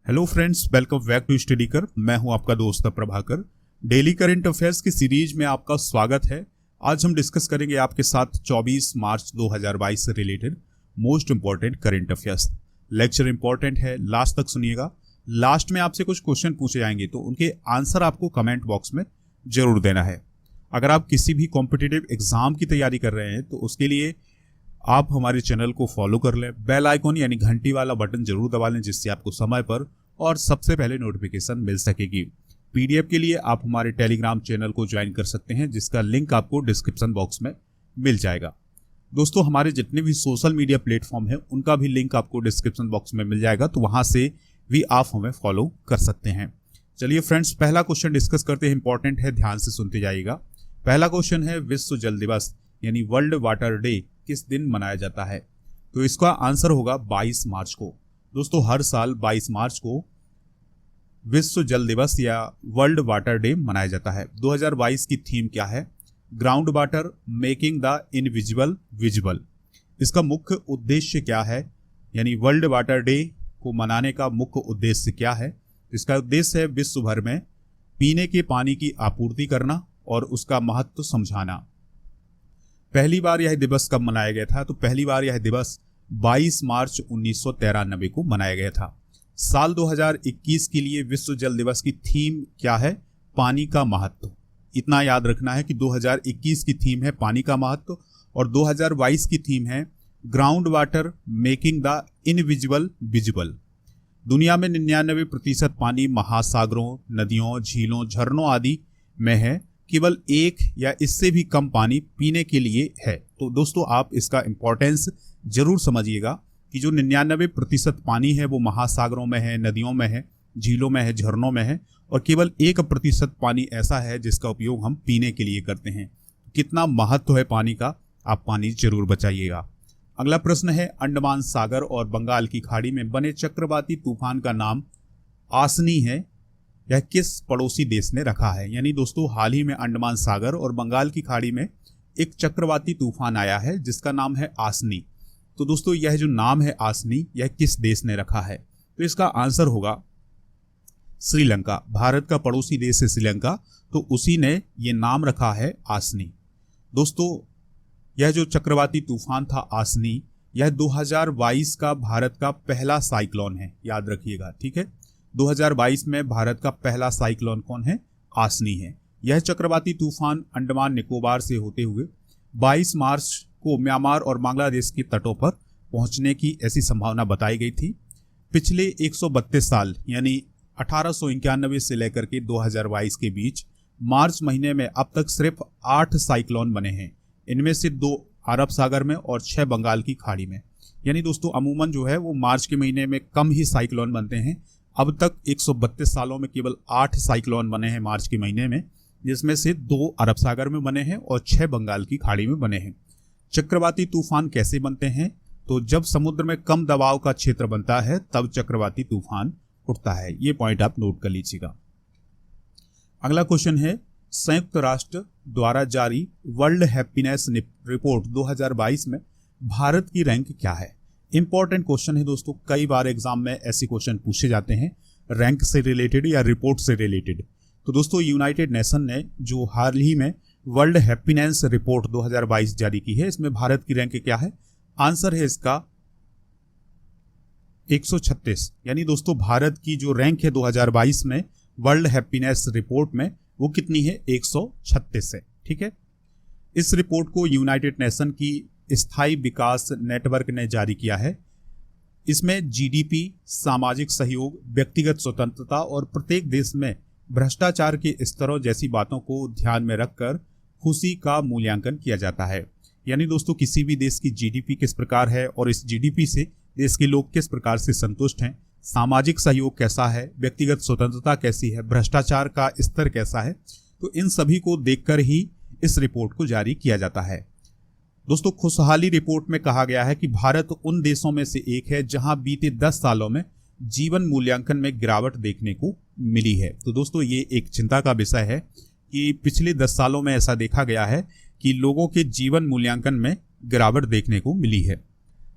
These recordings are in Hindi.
Hello friends, welcome back to study कर। मैं हूं आपका दोस्त प्रभाकर। डेली करंट अफेयर्स की सीरीज में आपका स्वागत है। आज हम डिस्कस करेंगे आपके साथ 24 मार्च 2022 से related most important current affairs. Lecture important है, लास्ट तक सुनिएगा। लास्ट में आपसे कुछ क्वेश्चन पूछे जाएंगे तो उनके आंसर आपको कमेंट बॉक्स में जरूर देना है। अगर आप किसी भी कॉम्पिटिटिव एग्जाम की तैयारी कर रहे हैं तो उसके लिए आप हमारे चैनल को फॉलो कर लें। बेल आइकॉन यानी घंटी वाला बटन जरूर दबा लें, जिससे आपको समय पर और सबसे पहले नोटिफिकेशन मिल सकेगी। पीडीएफ के लिए आप हमारे टेलीग्राम चैनल को ज्वाइन कर सकते हैं, जिसका लिंक आपको डिस्क्रिप्शन बॉक्स में मिल जाएगा। दोस्तों, हमारे जितने भी सोशल मीडिया प्लेटफॉर्म है उनका भी लिंक आपको डिस्क्रिप्शन बॉक्स में मिल जाएगा, तो वहां से भी आप हमें फॉलो कर सकते हैं। चलिए फ्रेंड्स, पहला क्वेश्चन डिस्कस करते हैं। इंपॉर्टेंट है, ध्यान से सुनते जाइएगा। पहला क्वेश्चन है, विश्व जल दिवस यानी वर्ल्ड वाटर डे किस दिन मनाया जाता है? तो इसका आंसर होगा 22 मार्च को। दोस्तों, हर साल 22 मार्च को विश्व जल दिवस या वर्ल्ड वाटर डे मनाया जाता है। 2022 की थीम क्या है? Ground water making the invisible visible. इसका मुख्य उद्देश्य क्या है? यानी वर्ल्ड वाटर डे को मनाने का मुख्य उद्देश्य क्या है? इसका उद्देश्य है विश्व भर में पीने के पानी की आपूर्ति करना और उसका महत्व समझाना। पहली बार यह दिवस कब मनाया गया था? तो पहली बार यह दिवस 22 मार्च 1993 को मनाया गया था। साल 2021 के लिए विश्व जल दिवस की थीम क्या है? पानी का महत्व। इतना याद रखना है कि 2021 की थीम है पानी का महत्व और 2022 की थीम है ground water making the invisible visible. दुनिया में 99% पानी महासागरों, नदियों, झीलों, झरनों आदि में है। केवल 1 या इससे भी कम पानी पीने के लिए है। तो दोस्तों, आप इसका इंपॉर्टेंस जरूर समझिएगा कि जो 99% पानी है वो महासागरों में है, नदियों में है, झीलों में है, झरनों में है और केवल 1% पानी ऐसा है जिसका उपयोग हम पीने के लिए करते हैं। कितना महत्व है पानी का, आप पानी जरूर बचाइएगा। अगला प्रश्न है, अंडमान सागर और बंगाल की खाड़ी में बने चक्रवाती तूफान का नाम आसनी है, यह किस पड़ोसी देश ने रखा है? यानी दोस्तों, हाल ही में अंडमान सागर और बंगाल की खाड़ी में एक चक्रवाती तूफान आया है जिसका नाम है आसनी। तो दोस्तों, यह जो नाम है आसनी, यह किस देश ने रखा है? तो इसका आंसर होगा श्रीलंका। भारत का पड़ोसी देश है श्रीलंका, तो उसी ने यह नाम रखा है आसनी। दोस्तों, यह जो चक्रवाती तूफान था आसनी, यह 2022 का भारत का पहला साइक्लोन है, याद रखिएगा, ठीक है। 2022 में भारत का पहला साइक्लोन कौन है? आसनी है। यह चक्रवाती तूफान अंडमान निकोबार से होते हुए 22 मार्च को म्यांमार और बांग्लादेश के तटों पर पहुंचने की ऐसी संभावना बताई गई थी। पिछले 132 साल यानी 1891 से लेकर के 2022 के बीच मार्च महीने में अब तक सिर्फ 8 साइक्लोन बने हैं। इनमें से 2 अरब सागर में और 6 बंगाल की खाड़ी में। यानी दोस्तों, अमूमन जो है वो मार्च के महीने में कम ही साइक्लोन बनते हैं। अब तक 132 सालों में केवल 8 साइक्लोन बने हैं मार्च के महीने में, जिसमें से 2 अरब सागर में बने हैं और 6 बंगाल की खाड़ी में बने हैं। चक्रवाती तूफान कैसे बनते हैं? तो जब समुद्र में कम दबाव का क्षेत्र बनता है तब चक्रवाती तूफान उठता है। ये पॉइंट आप नोट कर लीजिएगा। अगला क्वेश्चन है, संयुक्त राष्ट्र द्वारा जारी वर्ल्ड हैप्पीनेस रिपोर्ट 2022 में भारत की रैंक क्या है? इंपॉर्टेंट क्वेश्चन है दोस्तों, कई बार एग्जाम में ऐसे क्वेश्चन पूछे जाते हैं रैंक से रिलेटेड या रिपोर्ट से रिलेटेड। तो दोस्तों, यूनाइटेड नेशन ने जो हाल ही में वर्ल्ड हैप्पीनेस रिपोर्ट 2022 जारी की है, इसमें भारत की रैंक क्या है? आंसर है इसका 136। यानी दोस्तों, भारत की जो रैंक है 2022 में वर्ल्ड हैप्पीनेस रिपोर्ट में, वो कितनी है? 136 है, ठीक है। इस रिपोर्ट को यूनाइटेड नेशन की स्थायी विकास नेटवर्क ने जारी किया है। इसमें जीडीपी, सामाजिक सहयोग, व्यक्तिगत स्वतंत्रता और प्रत्येक देश में भ्रष्टाचार के स्तरों जैसी बातों को ध्यान में रखकर खुशी का मूल्यांकन किया जाता है। यानी दोस्तों, किसी भी देश की जीडीपी किस प्रकार है और इस जीडीपी से देश के लोग किस प्रकार से संतुष्ट हैं, सामाजिक सहयोग कैसा है, व्यक्तिगत स्वतंत्रता कैसी है, भ्रष्टाचार का स्तर कैसा है, तो इन सभी को देखकर ही इस रिपोर्ट को जारी किया जाता है। दोस्तों, खुशहाली रिपोर्ट में कहा गया है कि भारत उन देशों में से एक है जहां बीते 10 सालों में जीवन मूल्यांकन में गिरावट देखने को मिली है। तो दोस्तों, ये एक चिंता का विषय है कि पिछले 10 सालों में ऐसा देखा गया है कि लोगों के जीवन मूल्यांकन में गिरावट देखने को मिली है।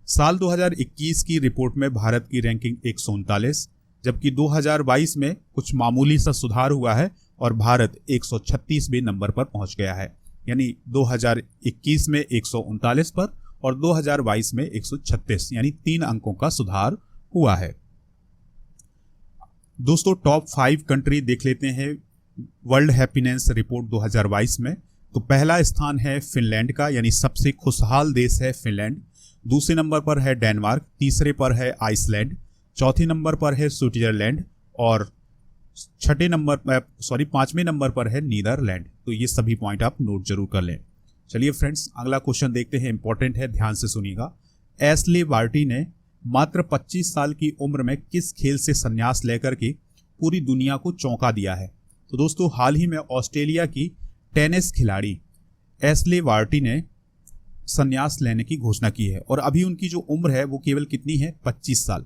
साल 2021 की रिपोर्ट में भारत की रैंकिंग 139, जबकि 2022 में कुछ मामूली सा सुधार हुआ है और भारत 136वें नंबर पर पहुंच गया है। यानी 2021 में 139 पर और 2022 में 136, यानी 3 अंकों का सुधार हुआ है। दोस्तों टॉप 5 कंट्री देख लेते हैं वर्ल्ड हैप्पीनेस रिपोर्ट 2022 में। तो पहला स्थान है फिनलैंड का, यानी सबसे खुशहाल देश है फिनलैंड। दूसरे नंबर पर है डेनमार्क, तीसरे पर है आइसलैंड, चौथे नंबर पर है स्विट्जरलैंड और पांचवें नंबर पर है नीदरलैंड। तो ये सभी पॉइंट आप नोट जरूर कर लें। चलिए फ्रेंड्स अगला क्वेश्चन देखते हैं, इंपॉर्टेंट है, ध्यान से सुनिएगा। एशले बार्टी ने मात्र 25 साल की उम्र में किस खेल से संन्यास लेकर के पूरी दुनिया को चौंका दिया है? तो दोस्तों हाल ही में ऑस्ट्रेलिया की टेनिस खिलाड़ी एशले बार्टी ने संन्यास लेने की घोषणा की है और अभी उनकी जो उम्र है वो केवल कितनी है? 25 साल।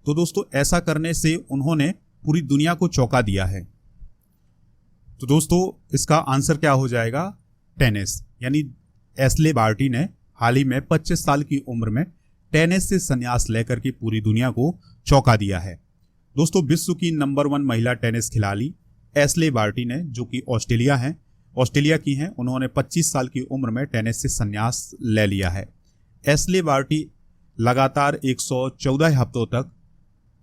तो दोस्तों ऐसा करने से उन्होंने पूरी दुनिया को चौंका दिया है। तो दोस्तों इसका आंसर क्या हो जाएगा? टेनिस। यानी एशले बार्टी ने हाल ही में 25 साल की उम्र में टेनिस से संन्यास लेकर के पूरी दुनिया को चौंका दिया है। दोस्तों विश्व की नंबर 1 महिला टेनिस खिलाड़ी एशले बार्टी ने, जो कि ऑस्ट्रेलिया की हैं, उन्होंने 25 साल की उम्र में टेनिस से संन्यास ले लिया है। एशले बार्टी लगातार 114 हफ्तों तक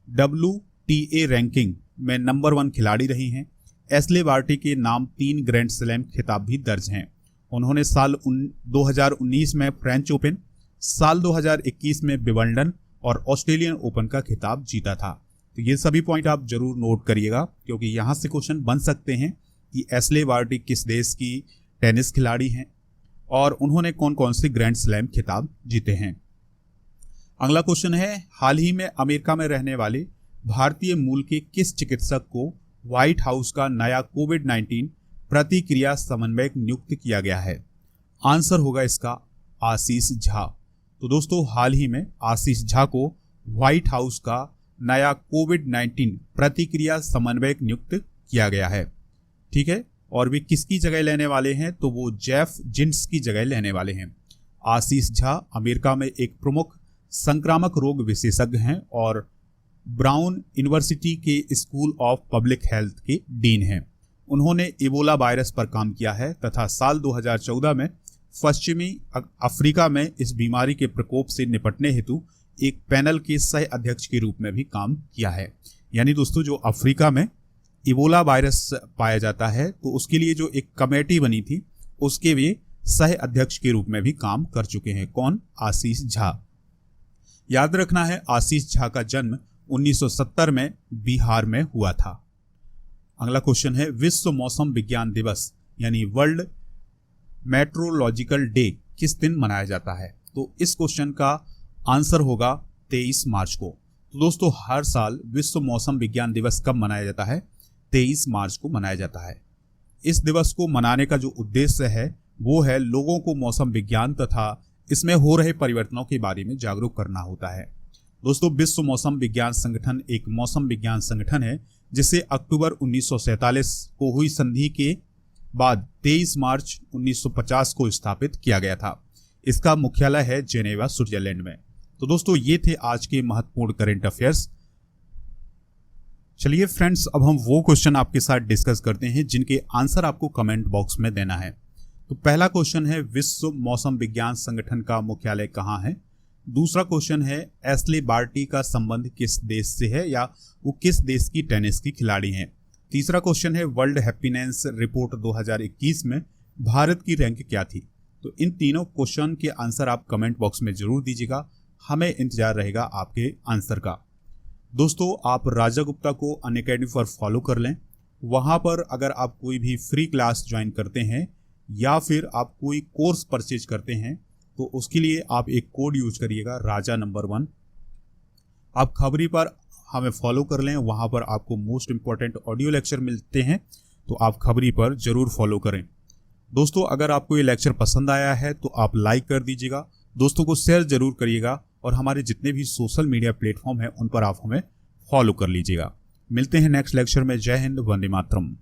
WTA रैंकिंग में नंबर 1 खिलाड़ी रही हैं। एशले बार्टी के नाम 3 ग्रैंड स्लैम खिताब भी दर्ज हैं। उन्होंने साल 2019 में फ्रेंच ओपन, साल 2021 में विंबलडन और ऑस्ट्रेलियन ओपन का खिताब जीता था। तो ये सभी पॉइंट आप जरूर नोट करिएगा, क्योंकि यहाँ से क्वेश्चन बन सकते हैं कि एशले बार्टी किस देश की टेनिस खिलाड़ी हैं और उन्होंने कौन कौन से ग्रैंड स्लैम खिताब जीते हैं। अगला क्वेश्चन है, हाल ही में अमेरिका में रहने वाले भारतीय मूल के किस चिकित्सक को व्हाइट हाउस का नया कोविड-19 प्रतिक्रिया समन्वयक नियुक्त किया गया है? आंसर होगा इसका आशीष झा। तो दोस्तों हाल ही में आशीष झा को व्हाइट हाउस का नया कोविड-19 प्रतिक्रिया समन्वयक नियुक्त किया गया है। ठीक है, और वे किसकी जगह लेने वाले हैं? तो वो जेफ जिन्स की जगह लेने वाले हैं। आशीष झा अमेरिका में एक प्रमुख संक्रामक रोग विशेषज्ञ हैं और ब्राउन यूनिवर्सिटी के स्कूल ऑफ पब्लिक हेल्थ के डीन हैं। उन्होंने इबोला वायरस पर काम किया है तथा साल 2014 में पश्चिमी अफ्रीका में इस बीमारी के प्रकोप से निपटने हेतु एक पैनल के सह अध्यक्ष के रूप में भी काम किया है। यानी दोस्तों जो अफ्रीका में इबोला वायरस पाया जाता है तो उसके लिए जो एक कमेटी बनी थी उसके वे सह अध्यक्ष के रूप में भी काम कर चुके हैं। कौन? आशीष झा। याद रखना है आशीष झा का जन्म 1970 में बिहार में हुआ था। अगला क्वेश्चन है, विश्व मौसम विज्ञान दिवस यानी वर्ल्ड मेट्रोलॉजिकल डे किस दिन मनाया जाता है? तो इस क्वेश्चन का आंसर होगा 23 मार्च को। तो दोस्तों हर साल विश्व मौसम विज्ञान दिवस कब मनाया जाता है? 23 मार्च को मनाया जाता है। इस दिवस को मनाने का जो उद्देश्य है वो है लोगों को मौसम विज्ञान तथा इसमें हो रहे परिवर्तनों के बारे में जागरूक करना होता है। दोस्तों विश्व मौसम विज्ञान संगठन एक मौसम विज्ञान संगठन है जिसे अक्टूबर 1947 को हुई संधि के बाद 23 मार्च 1950 को स्थापित किया गया था। इसका मुख्यालय है जेनेवा, स्विट्जरलैंड में। तो दोस्तों ये थे आज के महत्वपूर्ण करंट अफेयर्स। चलिए फ्रेंड्स अब हम वो क्वेश्चन आपके साथ डिस्कस करते हैं जिनके आंसर आपको कमेंट बॉक्स में देना है। तो पहला क्वेश्चन है, विश्व मौसम विज्ञान संगठन का मुख्यालय कहाँ है? दूसरा क्वेश्चन है, एशले बार्टी का संबंध किस देश से है या वो किस देश की टेनिस की खिलाड़ी हैं? तीसरा क्वेश्चन है, वर्ल्ड हैप्पीनेस रिपोर्ट 2021 में भारत की रैंक क्या थी? तो इन तीनों क्वेश्चन के आंसर आप कमेंट बॉक्स में जरूर दीजिएगा, हमें इंतजार रहेगा आपके आंसर का। दोस्तों आप राजा गुप्ता को अनअकैडमी पर फॉलो कर लें। वहाँ पर अगर आप कोई भी फ्री क्लास ज्वाइन करते हैं या फिर आप कोई कोर्स परचेज करते हैं तो उसके लिए आप एक कोड यूज करिएगा, राजा नंबर 1। आप खबरी पर हमें फॉलो कर लें, वहाँ पर आपको मोस्ट इंपॉर्टेंट ऑडियो लेक्चर मिलते हैं, तो आप खबरी पर जरूर फॉलो करें। दोस्तों अगर आपको ये लेक्चर पसंद आया है तो आप लाइक कर दीजिएगा, दोस्तों को शेयर जरूर करिएगा और हमारे जितने भी सोशल मीडिया प्लेटफॉर्म हैं उन पर आप हमें फॉलो कर लीजिएगा। मिलते हैं नेक्स्ट लेक्चर में। जय हिंद, वंदे मातरम।